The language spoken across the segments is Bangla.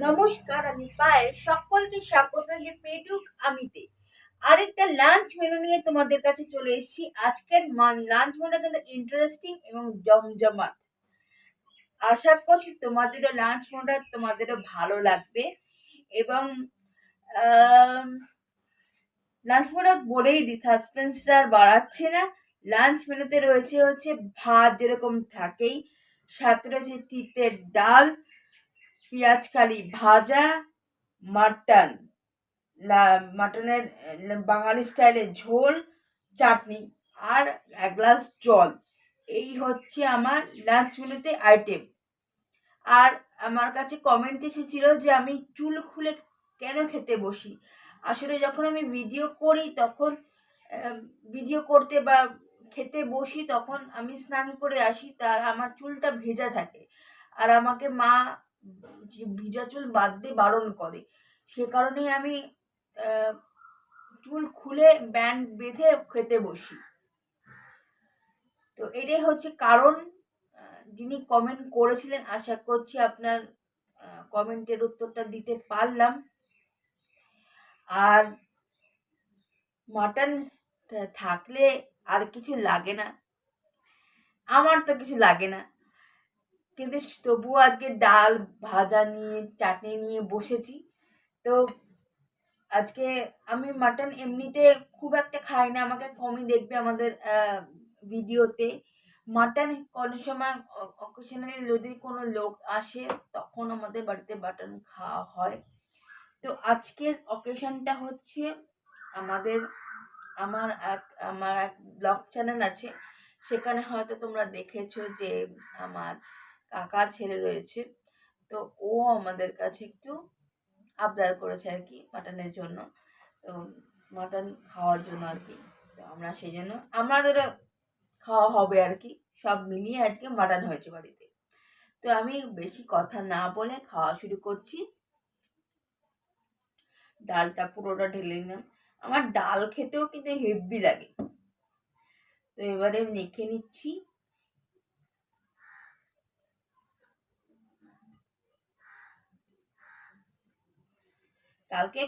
নমস্কার, আমি পায়েল। সকলকে স্বাগত যে পেটুক আমিতে আরেকটা লাঞ্চ মেনু নিয়ে তোমাদের কাছে চলে এসেছি। আজকের লাঞ্চ মেনুটা কিন্তু ইন্টারেস্টিং এবং জমজমাট। আশা করছি তোমাদেরও লাঞ্চ মেনুটা তোমাদেরও ভালো লাগবে। এবং লাঞ্চ মেনুটা বলেই দিই, সাসপেন্সটা আর বাড়াচ্ছি না। লাঞ্চ মেনুতে রয়েছে ভাত যেরকম থাকেই, সাথে রয়েছে তিতের ডাল, পেঁয়াজ কালি ভাজা, মাটন, মাটনের বাঙালি স্টাইলের ঝোল, চাটনি আর এক গ্লাস জল। এই হচ্ছে আমার লাঞ্চ মেনুতে আইটেম। আর আমার কাছে কমেন্ট এসেছিল যে আমি চুল খুলে কেন খেতে বসি। আসলে যখন আমি ভিডিও করি তখন ভিডিও করতে বা খেতে বসি তখন আমি স্নান করে আসি, তার আমার চুলটা ভেজা থাকে। আর আমাকে মা ভিজা চুল বাঁধতে বারণ করে। সে কারণেই আমি চুল খুলে ব্যান্ড বেঁধে খেতে বসি। তো এটাই হচ্ছে কারণ। যিনি কমেন্ট করেছিলেন, আশা করছি আপনার কমেন্টের উত্তরটা দিতে পারলাম। আর মাটন থাকলে আর কিছু লাগে না, আমার তো কিছু লাগে না, কিন্তু তবুও আজকে ডাল ভাজা নিয়ে চাটনি নিয়ে বসেছি। তো আজকে আমি মাটন এমনিতে খুব একটা খাই না, আমাকে কমই দেখবে আমাদের ভিডিওতে। মাটন কোনো সময় অকেশনালি যদি কোনো লোক আসে তখন আমাদের বাড়িতে মাটন খাওয়া হয়। তো আজকের অকেশনটা হচ্ছে আমাদের আমার এক ব্লগ চ্যানেল আছে, সেখানে হয়তো তোমরা দেখেছো যে আমার কাকার ছেলে রয়েছে। তো ও আমাদের কাছে একটু আবদার করেছে আর কি মাটনের জন্য। তো মাটন খাওয়ার জন্য আর কি। তো আমরা সেই জন্য আমাদেরও খাওয়া হবে আর কি। সব মিলিয়ে আজকে মাটন হয়েছে বাড়িতে। তো আমি বেশি কথা না বলে খাওয়া শুরু করছি। ডালটা পুরোটা ঢেলে নিলাম। আমার ডাল খেতেও কিন্তু হেভি লাগে। তো এবারে মেখে নিচ্ছি। কালকে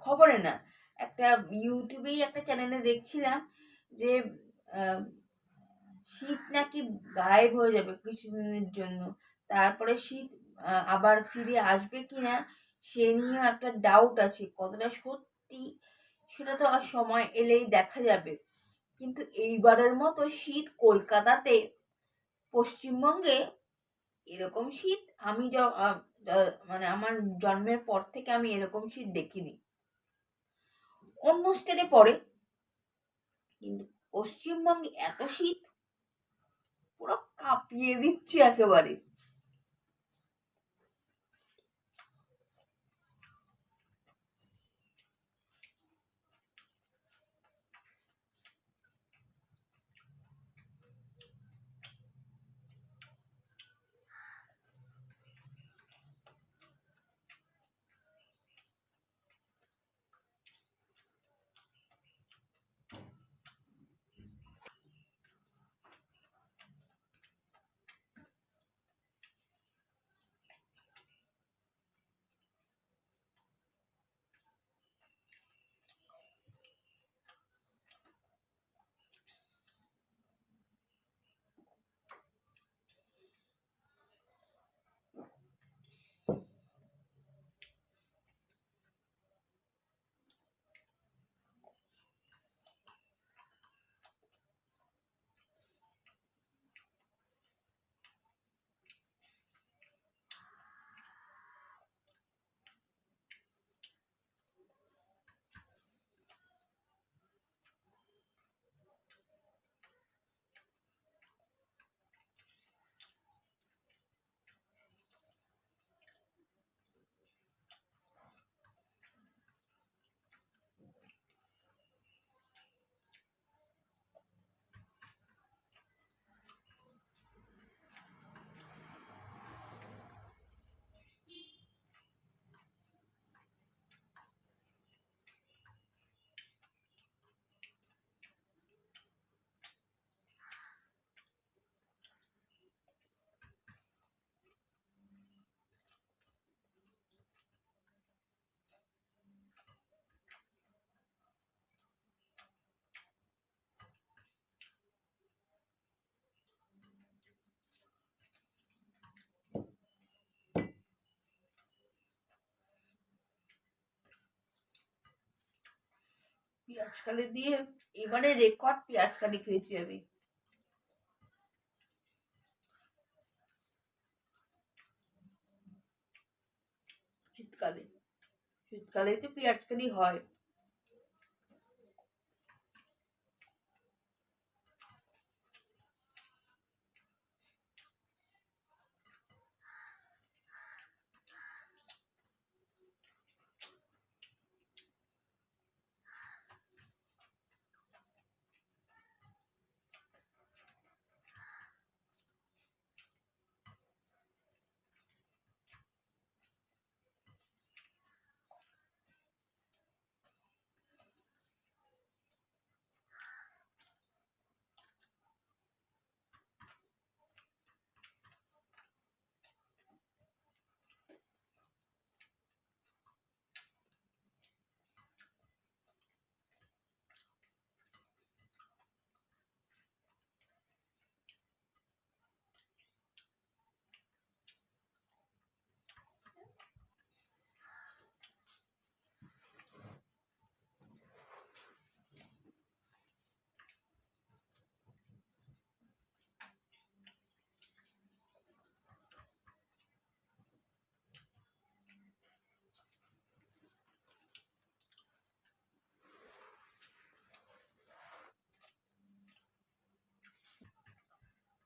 খবরে না, একটা ইউটিউবেই একটা চ্যানেলে দেখছিলাম যে শীত নাকি গায়েব হয়ে যাবে কিছুদিনের জন্য। তারপরে শীত আবার ফিরে আসবে কিনা সে নিয়ে একটা ডাউট আছে। কতটা সত্যি সেটা তো আর সময় এলেই দেখা যাবে। কিন্তু এইবারের মতো শীত কলকাতাতে, পশ্চিমবঙ্গে এরকম শীত আমি মানে আমার জন্মের পর থেকে আমি এরকম শীত দেখিনি। অন্য স্টেটে পড়ে, কিন্তু পশ্চিমবঙ্গে এত শীত পুরো কাঁপিয়ে দিচ্ছে একেবারে। কালি দিয়ে এবারে রেকর্ড পেঁয়াজ কালি খেয়েছি আমি শীতকালে। শীতকালেই তো পেঁয়াজ কালি হয়।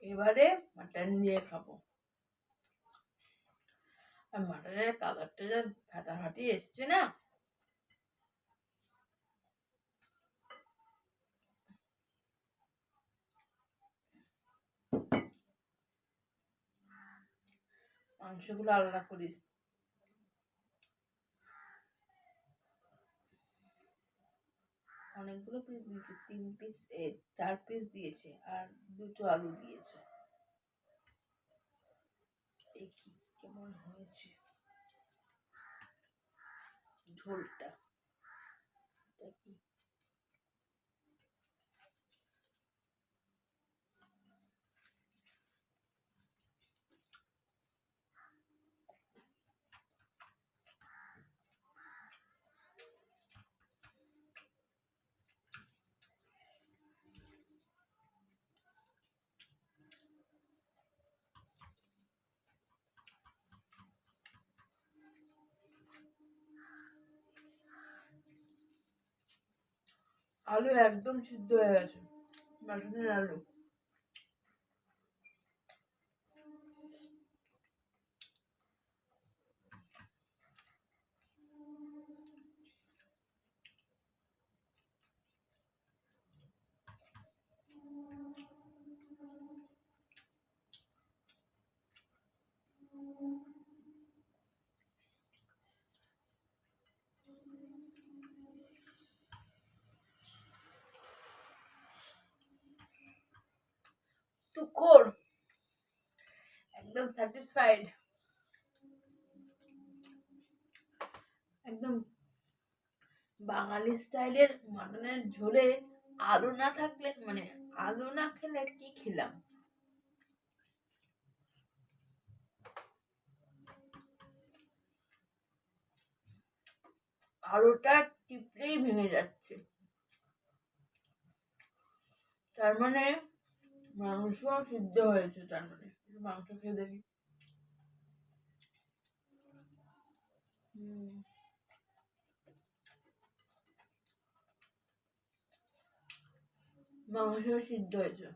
এবারে মাটন দিয়ে খাবো। আর মাটনের কালারটা যা ফাটাফাটি এসছে না, মাংসগুলো আলাদা করি। অনেকগুলো পিস দিয়েছে, 3 পিস 4 পিস দিয়েছে আর 2টো আলু দিয়েছে। দেখি কেমন হয়েছে ঝোলটা। দেখি আলু একদম সিদ্ধ হয়ে গেছে, মাটনের আলু। টুকর একদম স্যাটিসফাইড। একদম বাঙালি স্টাইলের মাটনের ঝোলে আলু না থাকলে, মানে আলু না খেলে কি খেলাম। আলুটা টিপলেই ভেঙে যাচ্ছে, তার মানে মাংস সিদ্ধ হয়েছে। তার মানে মাংস খেয়ে দেখি। মাংস সিদ্ধ হয়েছে।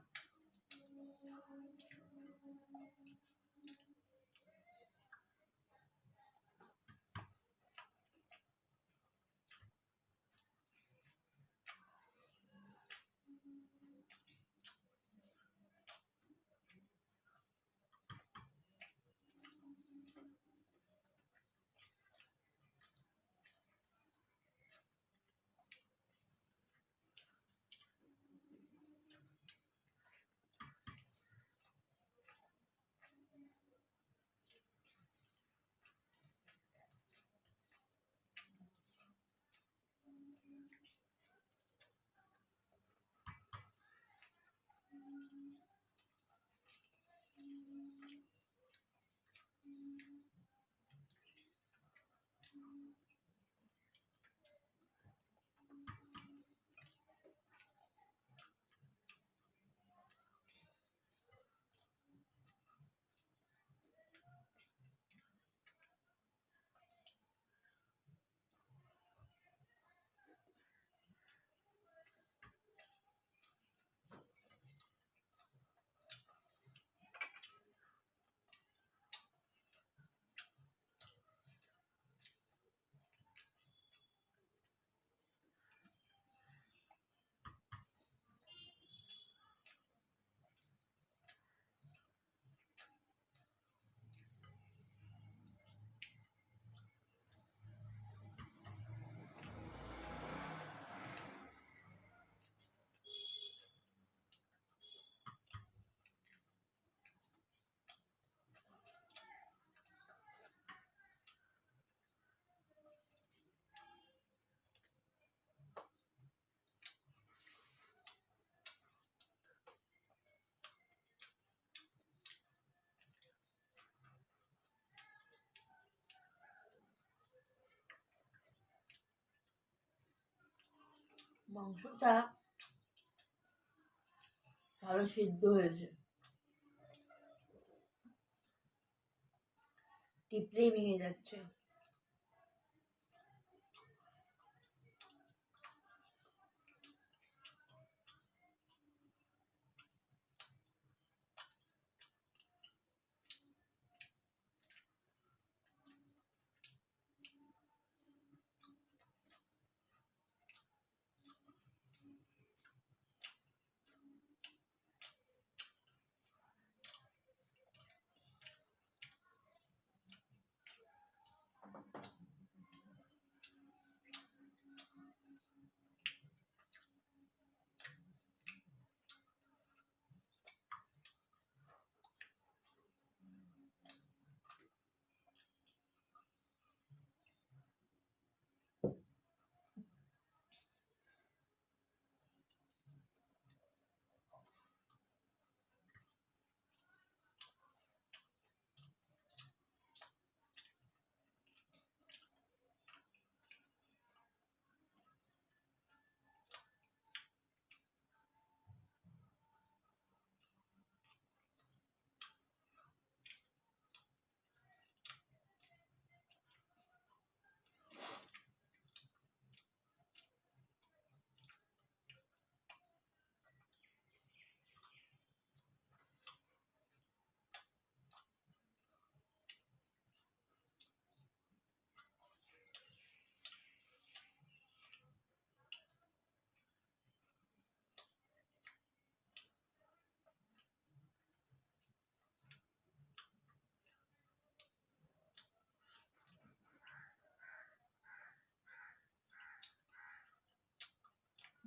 মাংসটা ভালো সিদ্ধ হয়েছে, টিপলেই ভেঙে যাচ্ছে।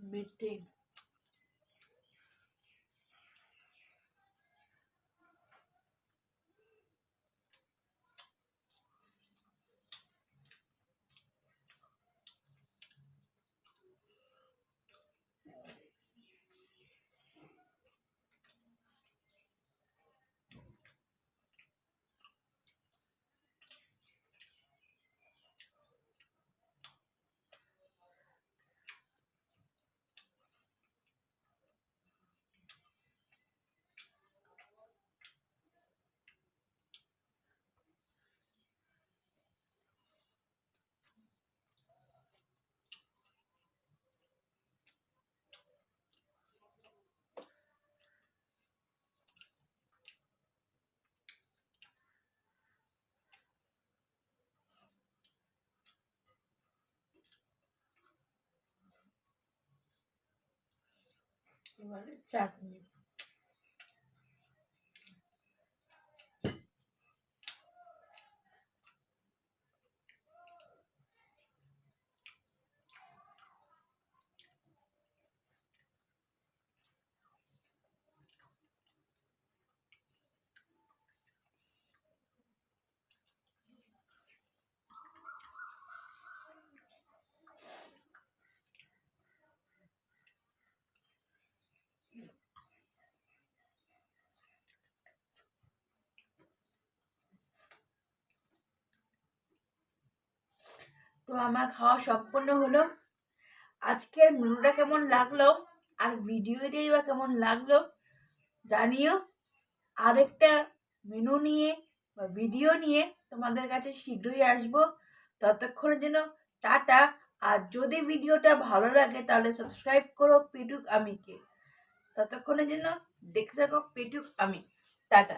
মিটে এবারে চাটনি। তো আমার খাওয়া সম্পূর্ণ হলো। আজকের মেনুটা কেমন লাগলো আর ভিডিওটাই বা কেমন লাগলো জানিও। আরেকটা মেনু নিয়ে বা ভিডিও নিয়ে তোমাদের কাছে শীঘ্রই আসবো। ততক্ষণের জন্য টাটা। আর যদি ভিডিওটা ভালো লাগে তাহলে সাবস্ক্রাইব করো পেটুক আমিকে। ততক্ষণের জন্য দেখতে থাকো পেটুক আমি। টাটা।